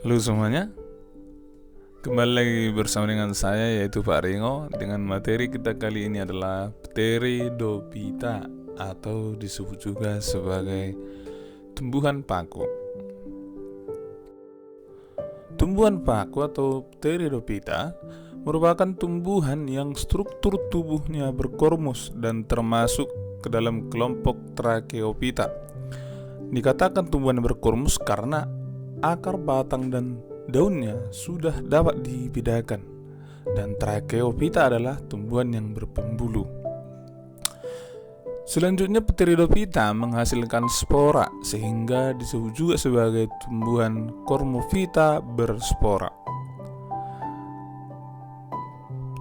Halo semuanya, kembali lagi bersama dengan saya yaitu Pak Ringo. Dengan materi kita kali ini adalah Pteridophyta atau disebut juga sebagai tumbuhan paku. Tumbuhan paku atau Pteridophyta merupakan tumbuhan yang struktur tubuhnya berkormus dan termasuk ke dalam kelompok Tracheophyta. Dikatakan tumbuhan berkormus karena akar, batang, dan daunnya sudah dapat dibedakan. Dan Tracheophyta adalah tumbuhan yang berpembuluh. Selanjutnya Pteridophyta menghasilkan spora sehingga disebut juga sebagai tumbuhan Cormophyta berspora.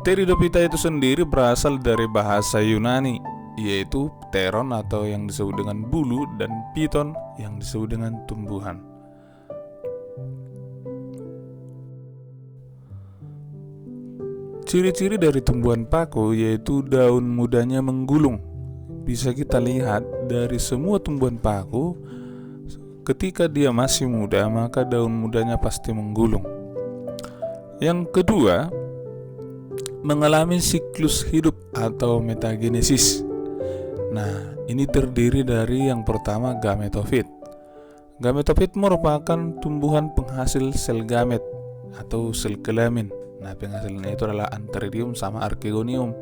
Pteridophyta itu sendiri berasal dari bahasa Yunani, yaitu pteron atau yang disebut dengan bulu dan phyton yang disebut dengan tumbuhan. Ciri-ciri dari tumbuhan paku yaitu daun mudanya menggulung. Bisa kita lihat dari semua tumbuhan paku, ketika dia masih muda maka daun mudanya pasti menggulung. Yang kedua, mengalami siklus hidup atau metagenesis. Nah, ini terdiri dari yang pertama gametofit. Gametofit merupakan tumbuhan penghasil sel gamet atau sel kelamin. Nah, penghasilnya itu adalah Antheridium sama Archegonium.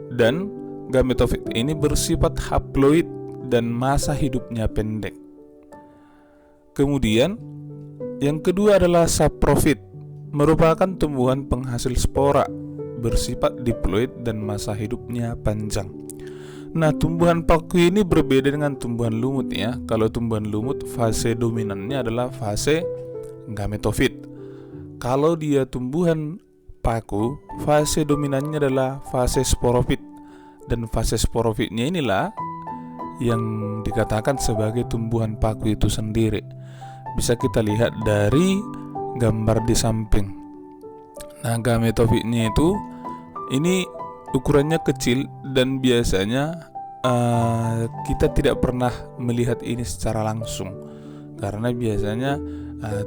Dan gametofit ini bersifat haploid dan masa hidupnya pendek. Kemudian, yang kedua adalah saprofit, merupakan tumbuhan penghasil spora, bersifat diploid dan masa hidupnya panjang. Nah, tumbuhan paku ini berbeda dengan tumbuhan lumut ya. Kalau tumbuhan lumut fase dominannya adalah fase gametofit. Kalau dia tumbuhan paku, fase dominannya adalah fase sporofit. Dan fase sporofitnya inilah yang dikatakan sebagai tumbuhan paku itu sendiri. Bisa kita lihat dari gambar di samping. Nah, gametofitnya itu ini ukurannya kecil dan biasanya kita tidak pernah melihat ini secara langsung karena biasanya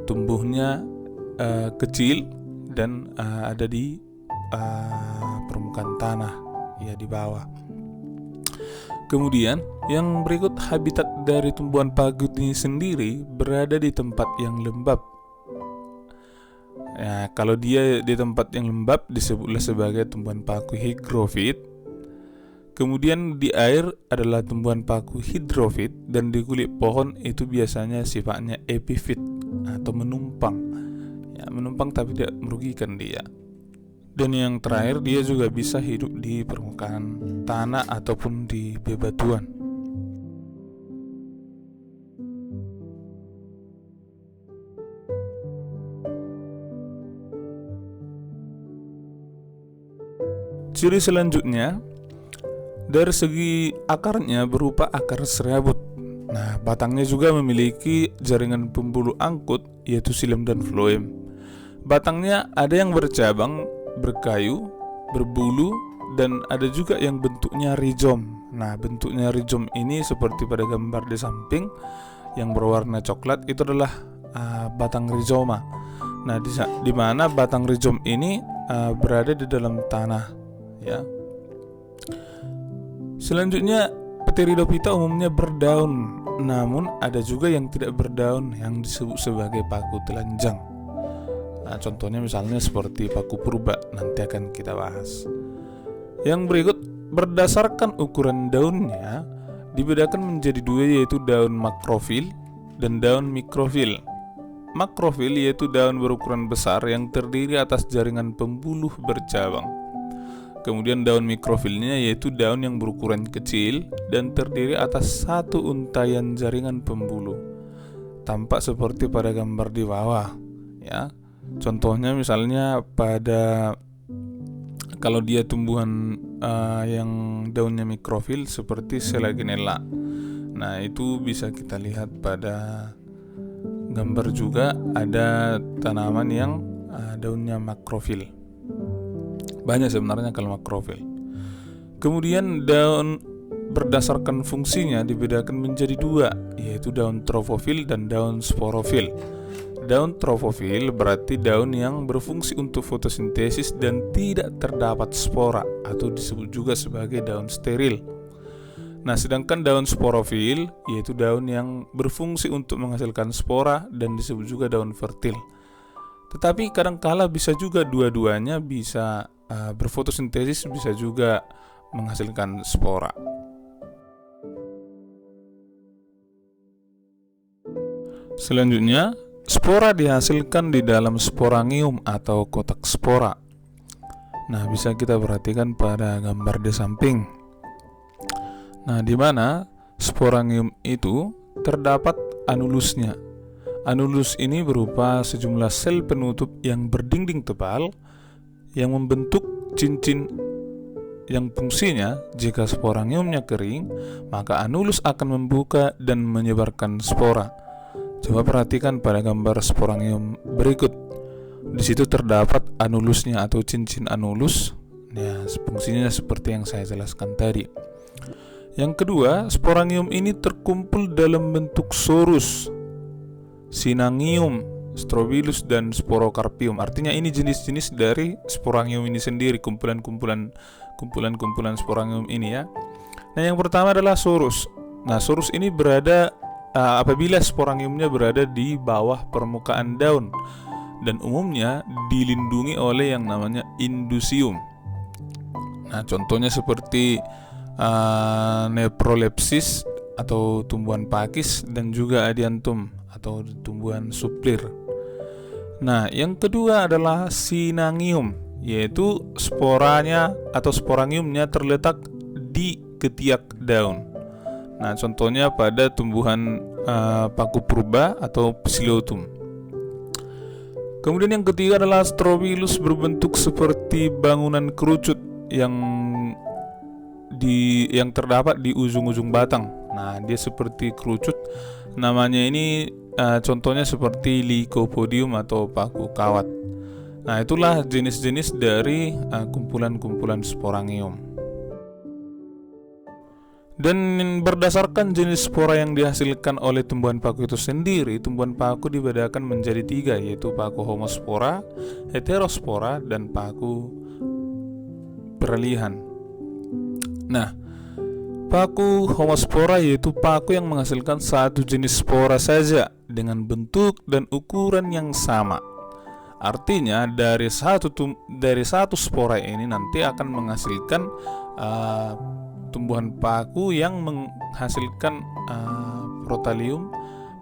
tumbuhnya kecil dan ada di permukaan tanah ya, di bawah. Kemudian yang berikut, habitat dari tumbuhan paku ini sendiri berada di tempat yang lembab. Ya, kalau dia di tempat yang lembab disebutlah sebagai tumbuhan paku hygrofit. Kemudian di air adalah tumbuhan paku hidrofit, dan di kulit pohon itu biasanya sifatnya epifit atau menumpang. Ya, menumpang tapi tidak merugikan dia. Dan yang terakhir, dia juga bisa hidup di permukaan tanah ataupun di bebatuan. Ciri selanjutnya, dari segi akarnya berupa akar serabut. Nah, batangnya juga memiliki jaringan pembuluh angkut yaitu xilem dan floem. Batangnya ada yang bercabang, berkayu, berbulu, dan ada juga yang bentuknya rizom. Nah, bentuknya rizom ini seperti pada gambar di samping yang berwarna coklat, itu adalah batang rizoma. Nah, di mana batang rizom ini berada di dalam tanah ya. Selanjutnya, Pteridophyta umumnya berdaun, namun ada juga yang tidak berdaun yang disebut sebagai paku telanjang. Nah, contohnya misalnya seperti paku purba, nanti akan kita bahas. Yang berikut, berdasarkan ukuran daunnya dibedakan menjadi dua, yaitu daun makrofil dan daun mikrofil. Makrofil yaitu daun berukuran besar yang terdiri atas jaringan pembuluh bercabang. Kemudian daun mikrofilnya yaitu daun yang berukuran kecil dan terdiri atas satu untaian jaringan pembuluh. Tampak seperti pada gambar di bawah ya. Contohnya misalnya pada kalau dia tumbuhan yang daunnya mikrofil seperti Selaginella. Nah, itu bisa kita lihat pada gambar juga ada tanaman yang daunnya makrofil. Banyak sebenarnya kalau makrofil. Kemudian daun berdasarkan fungsinya dibedakan menjadi dua, yaitu daun trofofil dan daun sporofil. daun trofofil berarti daun yang berfungsi untuk fotosintesis dan tidak terdapat spora atau disebut juga sebagai daun steril. Nah, sedangkan daun sporofil yaitu daun yang berfungsi untuk menghasilkan spora dan disebut juga daun fertil. Tetapi kadangkala bisa juga dua-duanya bisa berfotosintesis, bisa juga menghasilkan spora. Selanjutnya, spora dihasilkan di dalam sporangium atau kotak spora. Nah, bisa kita perhatikan pada gambar di samping. Nah, di mana sporangium itu terdapat anulusnya. Anulus ini berupa sejumlah sel penutup yang berdinding tebal yang membentuk cincin yang fungsinya jika sporangiumnya kering, maka anulus akan membuka dan menyebarkan spora. Coba perhatikan pada gambar sporangium berikut. Di situ terdapat anulusnya atau cincin anulus. Ya, fungsinya seperti yang saya jelaskan tadi. Yang kedua, sporangium ini terkumpul dalam bentuk sorus, sinangium, strobilus, dan sporokarpium. Artinya ini jenis-jenis dari sporangium ini sendiri, kumpulan-kumpulan sporangium ini ya. Nah, yang pertama adalah sorus. Nah, sorus ini berada apabila sporangiumnya berada di bawah permukaan daun dan umumnya dilindungi oleh yang namanya indusium. Nah, contohnya seperti Neprolepsis atau tumbuhan pakis dan juga Adiantum atau tumbuhan suplir. Nah, yang kedua adalah sinangium, yaitu sporanya atau sporangiumnya terletak di ketiak daun. Nah, contohnya pada tumbuhan paku purba atau Psilotum. Kemudian yang ketiga adalah strobilus, berbentuk seperti bangunan kerucut yang terdapat di ujung-ujung batang. Nah, dia seperti kerucut. Namanya ini contohnya seperti Lycopodium atau paku kawat. Nah, itulah jenis-jenis dari kumpulan-kumpulan sporangium. Dan berdasarkan jenis spora yang dihasilkan oleh tumbuhan paku itu sendiri, tumbuhan paku dibedakan menjadi 3, yaitu paku homospora, heterospora, dan paku peralihan. Nah, paku homospora yaitu paku yang menghasilkan satu jenis spora saja dengan bentuk dan ukuran yang sama. Artinya dari satu spora ini nanti akan menghasilkan tumbuhan paku yang menghasilkan protalium.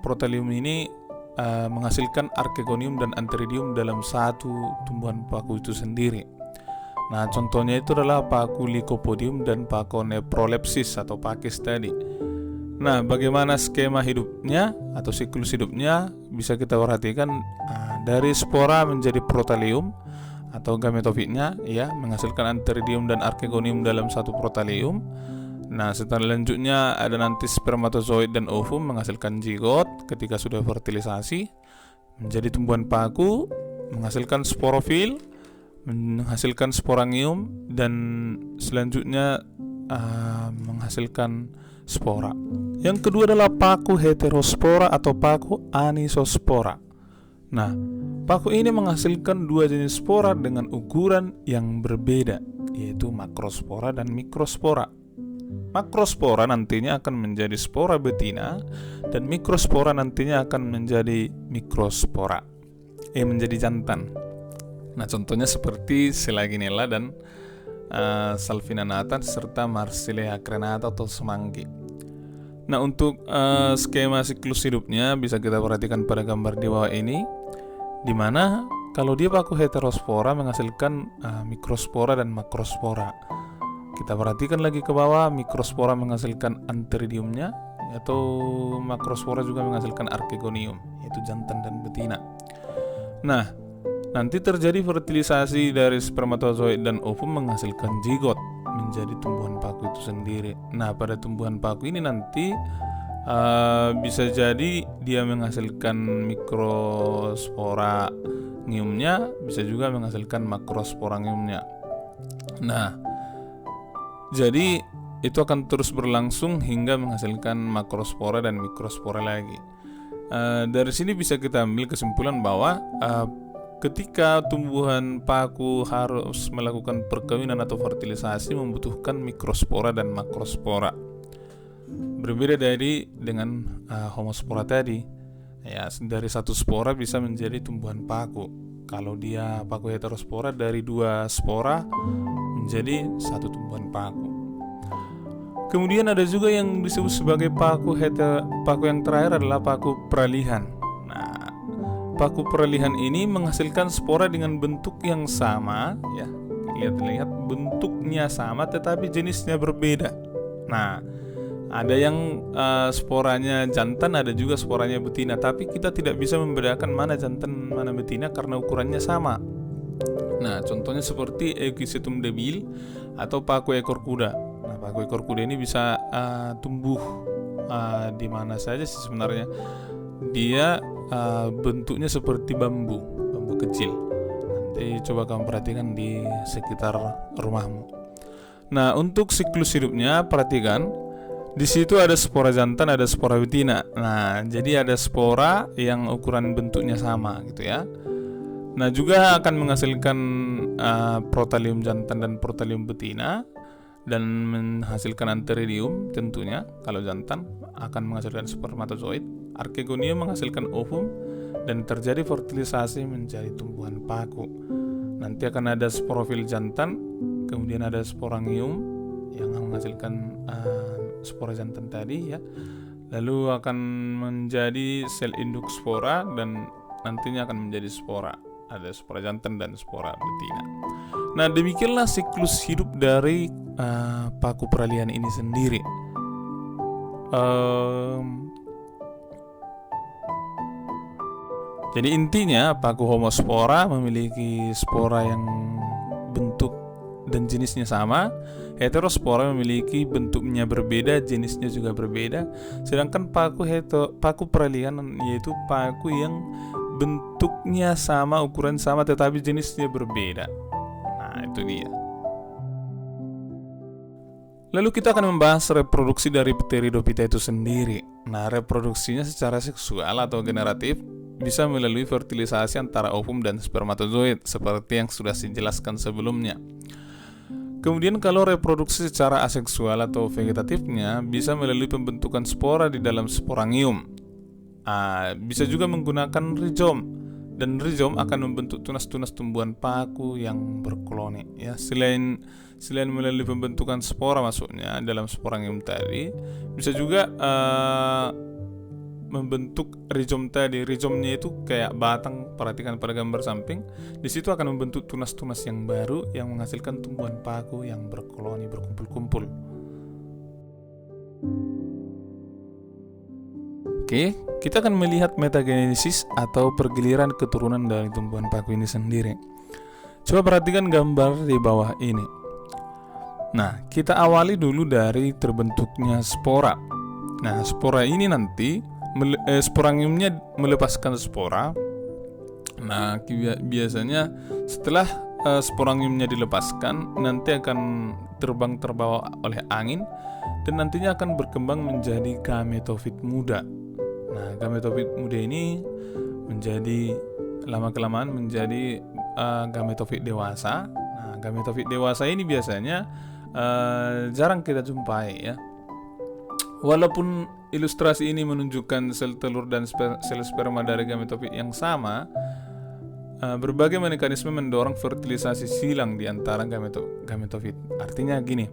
Protalium ini menghasilkan archegonium dan antheridium dalam satu tumbuhan paku itu sendiri. Nah, contohnya itu adalah paku Lycopodium dan paku Neprolepsis atau pakis tadi. Nah, bagaimana skema hidupnya atau siklus hidupnya bisa kita perhatikan dari spora menjadi protalium atau gametofitnya ya, menghasilkan antheridium dan archegonium dalam satu protalium. Nah, setelah lanjutnya ada nanti spermatozoid dan ovum menghasilkan zigot ketika sudah fertilisasi menjadi tumbuhan paku, menghasilkan sporofil, menghasilkan sporangium, dan selanjutnya menghasilkan spora. Yang kedua adalah paku heterospora atau paku anisospora. Nah, paku ini menghasilkan dua jenis spora dengan ukuran yang berbeda, yaitu makrospora dan mikrospora. Makrospora nantinya akan menjadi spora betina dan mikrospora nantinya akan menjadi mikrospora, menjadi jantan. Nah, contohnya seperti Selaginella dan Salvinanata serta Marsilea crenata atau semanggi. Nah, untuk skema siklus hidupnya bisa kita perhatikan pada gambar di bawah ini, di mana kalau dia paku heterospora menghasilkan mikrospora dan makrospora. Kita perhatikan lagi ke bawah, mikrospora menghasilkan antheridiumnya, atau makrospora juga menghasilkan archegonium, yaitu jantan dan betina. Nah, nanti terjadi fertilisasi dari spermatozoid dan ovum menghasilkan zigot menjadi tumbuhan paku itu sendiri. Nah, pada tumbuhan paku ini nanti bisa jadi dia menghasilkan mikrosporangiumnya, bisa juga menghasilkan makrosporangiumnya. Nah, jadi itu akan terus berlangsung hingga menghasilkan makrospora dan mikrospora lagi. Dari sini bisa kita ambil kesimpulan bahwa ketika tumbuhan paku harus melakukan perkawinan atau fertilisasi membutuhkan mikrospora dan makrospora. Berbeda dengan homospora tadi. Ya, dari satu spora bisa menjadi tumbuhan paku. Kalau dia paku heterospora, dari 2 spora menjadi satu tumbuhan paku. Kemudian ada juga yang disebut sebagai paku yang terakhir adalah paku peralihan. Nah, paku peralihan ini menghasilkan spora dengan bentuk yang sama, ya. Lihat bentuknya sama tetapi jenisnya berbeda. Nah, ada yang sporanya jantan, ada juga sporanya betina, tapi kita tidak bisa membedakan mana jantan mana betina karena ukurannya sama. Nah, contohnya seperti Equisetum debil atau paku ekor kuda. Nah, paku ekor kuda ini bisa tumbuh di mana saja sih sebenarnya. Dia bentuknya seperti bambu kecil. Nanti coba kamu perhatikan di sekitar rumahmu. Nah, untuk siklus hidupnya perhatikan. Di situ ada spora jantan, ada spora betina. Nah, jadi ada spora yang ukuran bentuknya sama gitu ya. Nah, juga akan menghasilkan protalium jantan dan protalium betina, dan menghasilkan antheridium tentunya. Kalau jantan akan menghasilkan spermatozoid, archegonium menghasilkan ovum, dan terjadi fertilisasi menjadi tumbuhan paku. Nanti akan ada sporofil jantan, kemudian ada sporangium yang menghasilkan spora jantan tadi ya. Lalu akan menjadi sel induk spora dan nantinya akan menjadi spora. Ada spora jantan dan spora betina. Nah, demikianlah siklus hidup dari paku peralihan ini sendiri. Jadi intinya paku homospora memiliki spora yang bentuk dan jenisnya sama. Heterospora memiliki bentuknya berbeda, jenisnya juga berbeda. Sedangkan paku peralihan yaitu paku yang bentuknya sama, ukuran sama, tetapi jenisnya berbeda. Nah, itu dia. Lalu kita akan membahas reproduksi dari Pteridophyta itu sendiri. Nah, reproduksinya secara seksual atau generatif bisa melalui fertilisasi antara ovum dan spermatozoid seperti yang sudah dijelaskan sebelumnya. Kemudian kalau reproduksi secara aseksual atau vegetatifnya bisa melalui pembentukan spora di dalam sporangium. Bisa juga menggunakan rizom, dan rizom akan membentuk tunas-tunas tumbuhan paku yang berkoloni. Ya, selain melalui pembentukan spora maksudnya dalam sporangium tadi, bisa juga membentuk rizom tadi. Rizomnya itu kayak batang, perhatikan pada gambar samping. Di situ akan membentuk tunas-tunas yang baru yang menghasilkan tumbuhan paku yang berkoloni, berkumpul-kumpul. Oke, kita akan melihat metagenesis atau pergiliran keturunan dari tumbuhan paku ini sendiri. Coba perhatikan gambar di bawah ini. Nah, kita awali dulu dari terbentuknya spora. Nah, spora ini nanti sporangiumnya melepaskan spora. Nah, biasanya setelah sporangiumnya dilepaskan, nanti akan terbang terbawa oleh angin dan nantinya akan berkembang menjadi gametofit muda. Nah, gametofit muda ini menjadi lama-kelamaan menjadi gametofit dewasa. Nah, gametofit dewasa ini biasanya jarang kita jumpai ya. Walaupun ilustrasi ini menunjukkan sel telur dan sel sperma dari gametofit yang sama, berbagai mekanisme mendorong fertilisasi silang di antara gametofit. Artinya gini,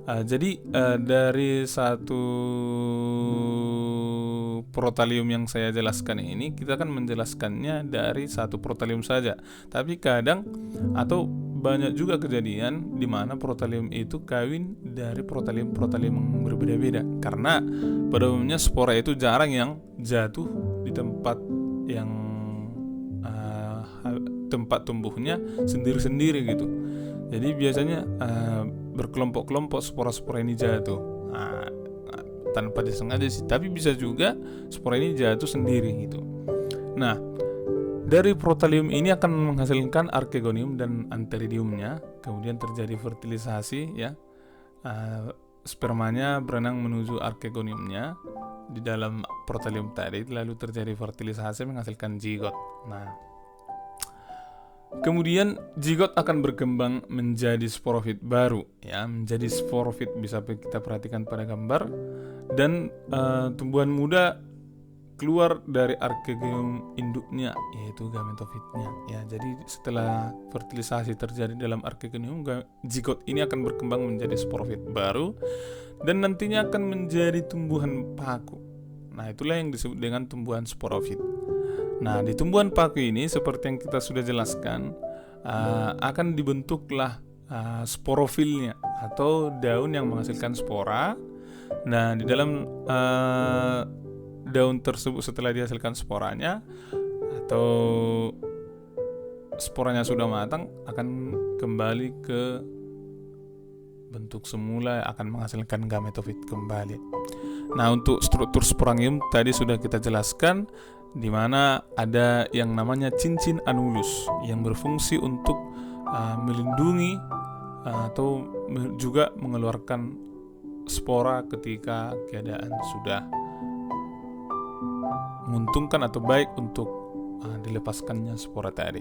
jadi dari satu protalium yang saya jelaskan ini, kita akan menjelaskannya dari satu protalium saja. Tapi kadang atau banyak juga kejadian di mana protalium itu kawin dari protalium yang berbeda-beda. Karena pada umumnya spora itu jarang yang jatuh di tempat yang tempat tumbuhnya sendiri-sendiri gitu. Jadi biasanya berkelompok-kelompok spora-spora ini jatuh. Tanpa disengaja sih, tapi bisa juga spora ini jatuh sendiri gitu. Nah, dari protalium ini akan menghasilkan archegonium dan antheridiumnya. Kemudian terjadi fertilisasi ya. Spermanya berenang menuju archegoniumnya. di dalam protelium tadi, lalu terjadi fertilisasi menghasilkan zigot. Nah, kemudian zigot akan berkembang menjadi sporofit baru, ya, menjadi sporofit bisa kita perhatikan pada gambar, dan tumbuhan muda keluar dari arkegeum induknya, yaitu gametofitnya. Ya, jadi setelah fertilisasi terjadi dalam arkegeum, zigot ini akan berkembang menjadi sporofit baru dan nantinya akan menjadi tumbuhan paku. Nah, itulah yang disebut dengan tumbuhan sporofit. Nah, di tumbuhan paku ini seperti yang kita sudah jelaskan, akan dibentuklah sporofilnya atau daun yang menghasilkan spora. Nah, di dalam daun tersebut setelah dihasilkan sporanya atau sporanya sudah matang, akan kembali ke bentuk semula, akan menghasilkan gametofit kembali. Nah, untuk struktur sporangium tadi sudah kita jelaskan, di mana ada yang namanya cincin anulus yang berfungsi untuk melindungi atau juga mengeluarkan spora ketika keadaan sudah menguntungkan atau baik untuk dilepaskannya spora tadi.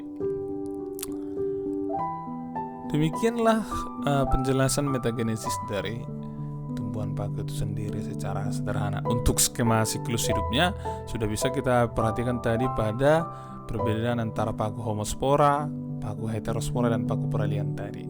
Demikianlah penjelasan metagenesis dari tumbuhan paku itu sendiri secara sederhana. Untuk skema siklus hidupnya sudah bisa kita perhatikan tadi pada perbedaan antara paku homospora, paku heterospora, dan paku peralihan tadi.